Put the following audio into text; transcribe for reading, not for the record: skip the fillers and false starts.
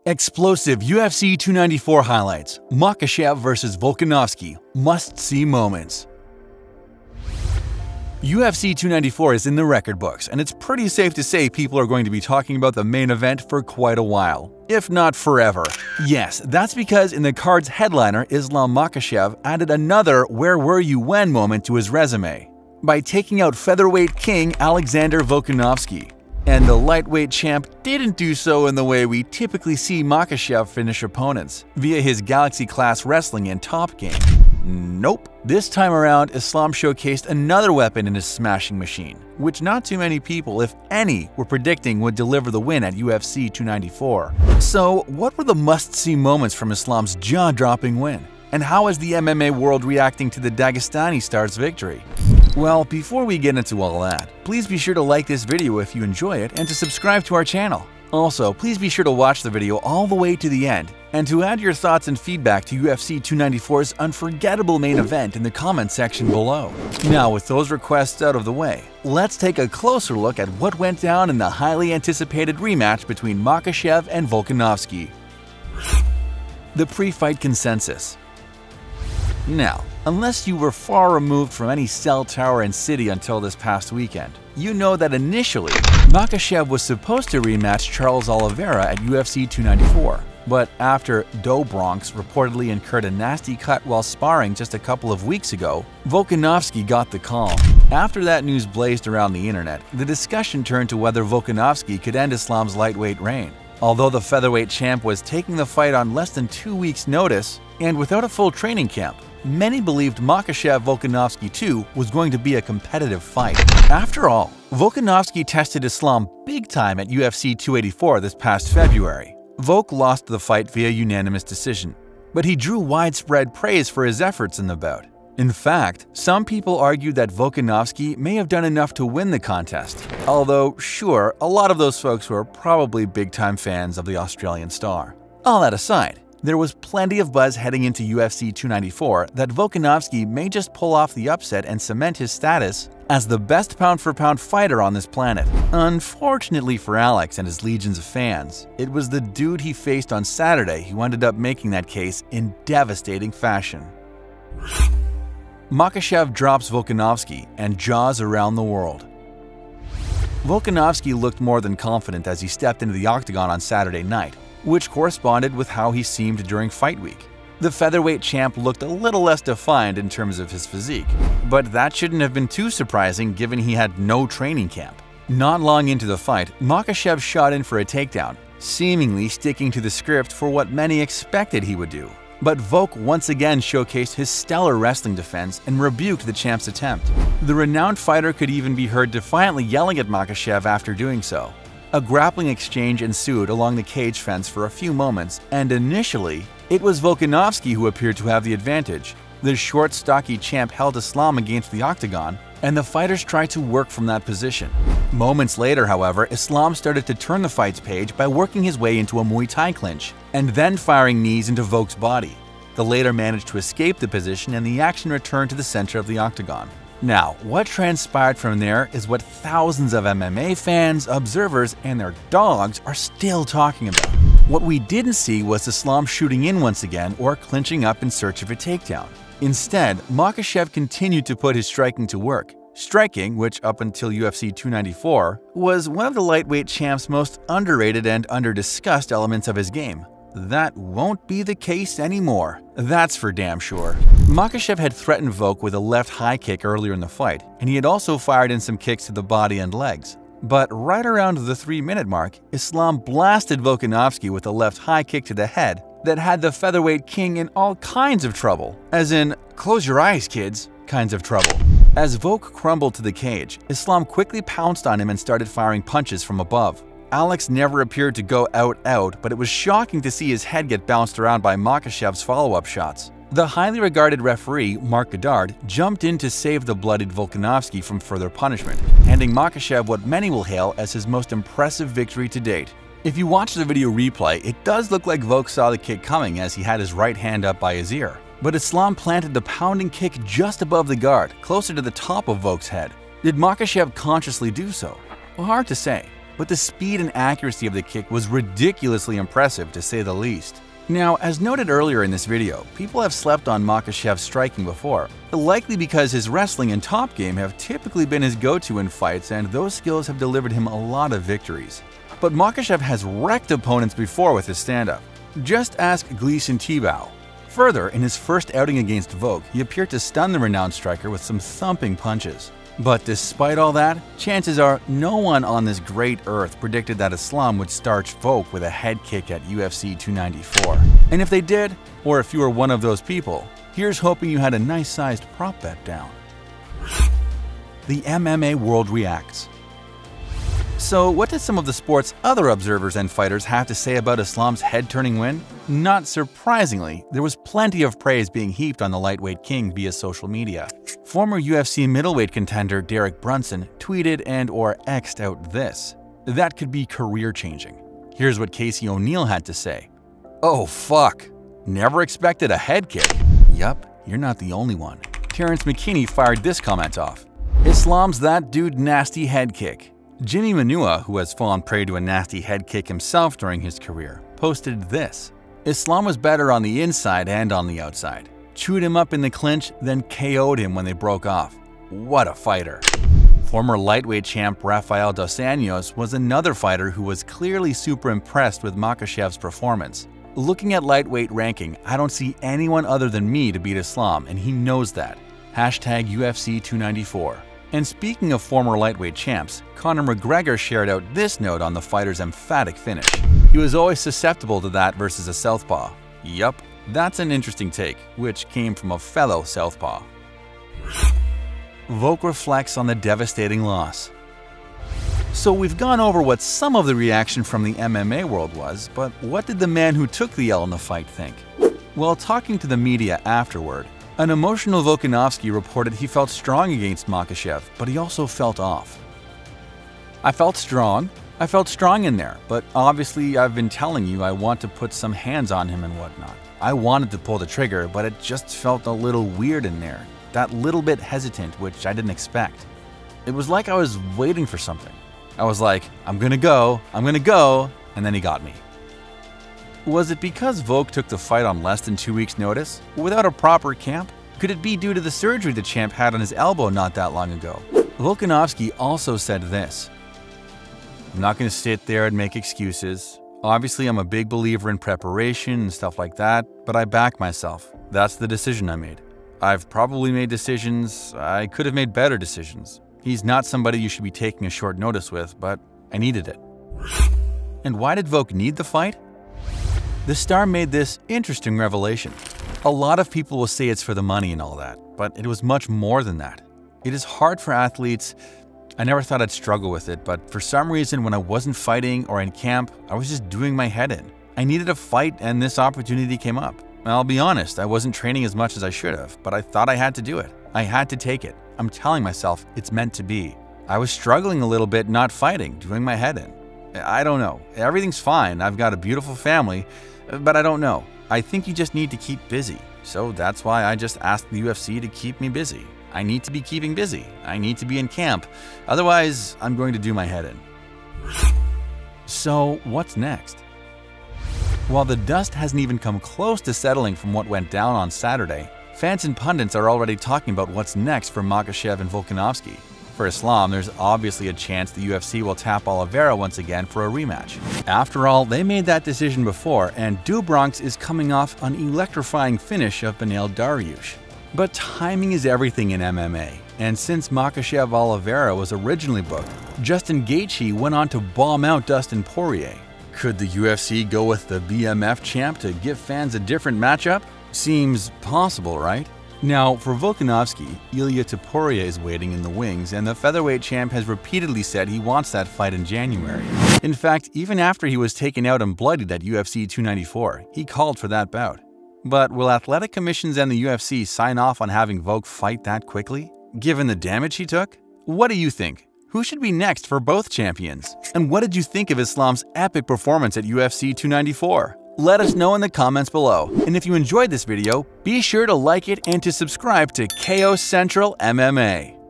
Explosive UFC 294 highlights, Makhachev vs. Volkanovski, must-see moments. UFC 294 is in the record books, and it's pretty safe to say people are going to be talking about the main event for quite a while, if not forever. Yes, that's because in the card's headliner, Islam Makhachev added another "where were you when" moment to his resume by taking out featherweight king Alexander Volkanovski. And the lightweight champ didn't do so in the way we typically see Makhachev finish opponents, via his Galaxy-class wrestling and top game. Nope. This time around, Islam showcased another weapon in his smashing machine, which not too many people, if any, were predicting would deliver the win at UFC 294. So, what were the must-see moments from Islam's jaw-dropping win? And how is the MMA world reacting to the Dagestani star's victory? Well, before we get into all that, please be sure to like this video if you enjoy it and to subscribe to our channel. Also, please be sure to watch the video all the way to the end and to add your thoughts and feedback to UFC 294's unforgettable main event in the comment section below. Now, with those requests out of the way, let's take a closer look at what went down in the highly anticipated rematch between Makhachev and Volkanovski. The pre-fight consensus. Now, unless you were far removed from any cell tower and city until this past weekend, you know that initially, Makhachev was supposed to rematch Charles Oliveira at UFC 294. But after Do Bronx reportedly incurred a nasty cut while sparring just a couple of weeks ago, Volkanovski got the call. After that news blazed around the internet, the discussion turned to whether Volkanovski could end Islam's lightweight reign. Although the featherweight champ was taking the fight on less than 2 weeks' notice and without a full training camp, many believed Makhachev-Volkanovski 2 was going to be a competitive fight. After all, Volkanovski tested Islam big time at UFC 284 this past February. Volk lost the fight via unanimous decision, but he drew widespread praise for his efforts in the bout. In fact, some people argued that Volkanovski may have done enough to win the contest, although sure, a lot of those folks were probably big-time fans of the Australian star. All that aside, there was plenty of buzz heading into UFC 294 that Volkanovski may just pull off the upset and cement his status as the best pound-for-pound fighter on this planet. Unfortunately for Alex and his legions of fans, it was the dude he faced on Saturday who ended up making that case in devastating fashion. Makhachev drops Volkanovski and jaws around the world. Volkanovski looked more than confident as he stepped into the octagon on Saturday night, which corresponded with how he seemed during fight week. The featherweight champ looked a little less defined in terms of his physique, but that shouldn't have been too surprising given he had no training camp. Not long into the fight, Makhachev shot in for a takedown, seemingly sticking to the script for what many expected he would do. But Volk once again showcased his stellar wrestling defense and rebuked the champ's attempt. The renowned fighter could even be heard defiantly yelling at Makhachev after doing so. A grappling exchange ensued along the cage fence for a few moments, and initially, it was Volkanovski who appeared to have the advantage. The short, stocky champ held Islam against the octagon, and the fighters tried to work from that position. Moments later, however, Islam started to turn the fight's page by working his way into a Muay Thai clinch, and then firing knees into Volk's body. The latter managed to escape the position, and the action returned to the center of the octagon. Now, what transpired from there is what thousands of MMA fans, observers, and their dogs are still talking about. What we didn't see was Islam shooting in once again or clinching up in search of a takedown. Instead, Makhachev continued to put his striking to work. Striking, which up until UFC 294, was one of the lightweight champ's most underrated and under-discussed elements of his game. That won't be the case anymore. That's for damn sure. Makhachev had threatened Volk with a left high kick earlier in the fight, and he had also fired in some kicks to the body and legs. But right around the 3-minute mark, Islam blasted Volkanovski with a left high kick to the head that had the featherweight king in all kinds of trouble, as in, close your eyes kids, kinds of trouble. As Volk crumbled to the cage, Islam quickly pounced on him and started firing punches from above. Alex never appeared to go out, but it was shocking to see his head get bounced around by Makhachev's follow-up shots. The highly regarded referee, Mark Goddard, jumped in to save the bloodied Volkanovski from further punishment, handing Makhachev what many will hail as his most impressive victory to date. If you watch the video replay, it does look like Volk saw the kick coming as he had his right hand up by his ear. But Islam planted the pounding kick just above the guard, closer to the top of Volk's head. Did Makhachev consciously do so? Well, hard to say. but the speed and accuracy of the kick was ridiculously impressive to say the least. Now, as noted earlier in this video, people have slept on Makhachev's striking before, likely because his wrestling and top game have typically been his go-to in fights, and those skills have delivered him a lot of victories. But Makhachev has wrecked opponents before with his stand-up. Just ask Gleison Tibau. Further, in his first outing against Volk, he appeared to stun the renowned striker with some thumping punches. But despite all that, chances are no one on this great earth predicted that Islam would starch Volk with a head kick at UFC 294. And if they did, or if you were one of those people, here's hoping you had a nice-sized prop bet down. The MMA world reacts. So what did some of the sport's other observers and fighters have to say about Islam's head-turning win? Not surprisingly, there was plenty of praise being heaped on the lightweight king via social media. Former UFC middleweight contender Derek Brunson tweeted and/or X'd out this. That could be career-changing. Here's what Casey O'Neill had to say. Oh fuck. Never expected a head kick. Yup, you're not the only one. Terrence McKinney fired this comment off. Islam's that dude nasty head kick. Jimmy Manua, who has fallen prey to a nasty head kick himself during his career, posted this. Islam was better on the inside and on the outside. Chewed him up in the clinch, then KO'd him when they broke off. What a fighter. Former lightweight champ Rafael dos Anjos was another fighter who was clearly super impressed with Makhachev's performance. Looking at lightweight ranking, I don't see anyone other than me to beat Islam, and he knows that. Hashtag UFC 294. And speaking of former lightweight champs, Conor McGregor shared out this note on the fighter's emphatic finish. He was always susceptible to that versus a southpaw. Yup, that's an interesting take, which came from a fellow southpaw. Volk reflects on the devastating loss. So we've gone over what some of the reaction from the MMA world was, but what did the man who took the L in the fight think? Well, talking to the media afterward, an emotional Volkanovski reported he felt strong against Makhachev, but he also felt off. I felt strong in there, but obviously I've been telling you I want to put some hands on him and whatnot. I wanted to pull the trigger, but it just felt a little weird in there, that little bit hesitant, which I didn't expect. It was like I was waiting for something. I was like, I'm gonna go, and then he got me. Was it because Volk took the fight on less than 2 weeks' notice, without a proper camp? Could it be due to the surgery the champ had on his elbow not that long ago? Volkanovski also said this. I'm not going to sit there and make excuses. Obviously, I'm a big believer in preparation and stuff like that, but I back myself. That's the decision I made. I've probably made decisions. I could have made better decisions. He's not somebody you should be taking a short notice with, but I needed it. And why did Volk need the fight? The star made this interesting revelation. A lot of people will say it's for the money and all that, but it was much more than that. It is hard for athletes. I never thought I'd struggle with it, but for some reason when I wasn't fighting or in camp, I was just doing my head in. I needed a fight and this opportunity came up. I'll be honest, I wasn't training as much as I should have, but I thought I had to do it. I had to take it. I'm telling myself it's meant to be. I was struggling a little bit not fighting, doing my head in. I don't know. Everything's fine. I've got a beautiful family, but I don't know. I think you just need to keep busy. So that's why I just asked the UFC to keep me busy. I need to be keeping busy. I need to be in camp. Otherwise, I'm going to do my head in. So what's next? While the dust hasn't even come close to settling from what went down on Saturday, fans and pundits are already talking about what's next for Makhachev and Volkanovski. For Islam, there's obviously a chance the UFC will tap Oliveira once again for a rematch. After all, they made that decision before, and Dubronx is coming off an electrifying finish of Beneil Dariush. But timing is everything in MMA, and since Makhachev Oliveira was originally booked, Justin Gaethje went on to bomb out Dustin Poirier. Could the UFC go with the BMF champ to give fans a different matchup? Seems possible, right? Now, for Volkanovski, Ilia Topuria is waiting in the wings, and the featherweight champ has repeatedly said he wants that fight in January. In fact, even after he was taken out and bloodied at UFC 294, he called for that bout. But will athletic commissions and the UFC sign off on having Volk fight that quickly, given the damage he took? What do you think? Who should be next for both champions? And what did you think of Islam's epic performance at UFC 294? Let us know in the comments below. And if you enjoyed this video, be sure to like it and to subscribe to KO Central MMA.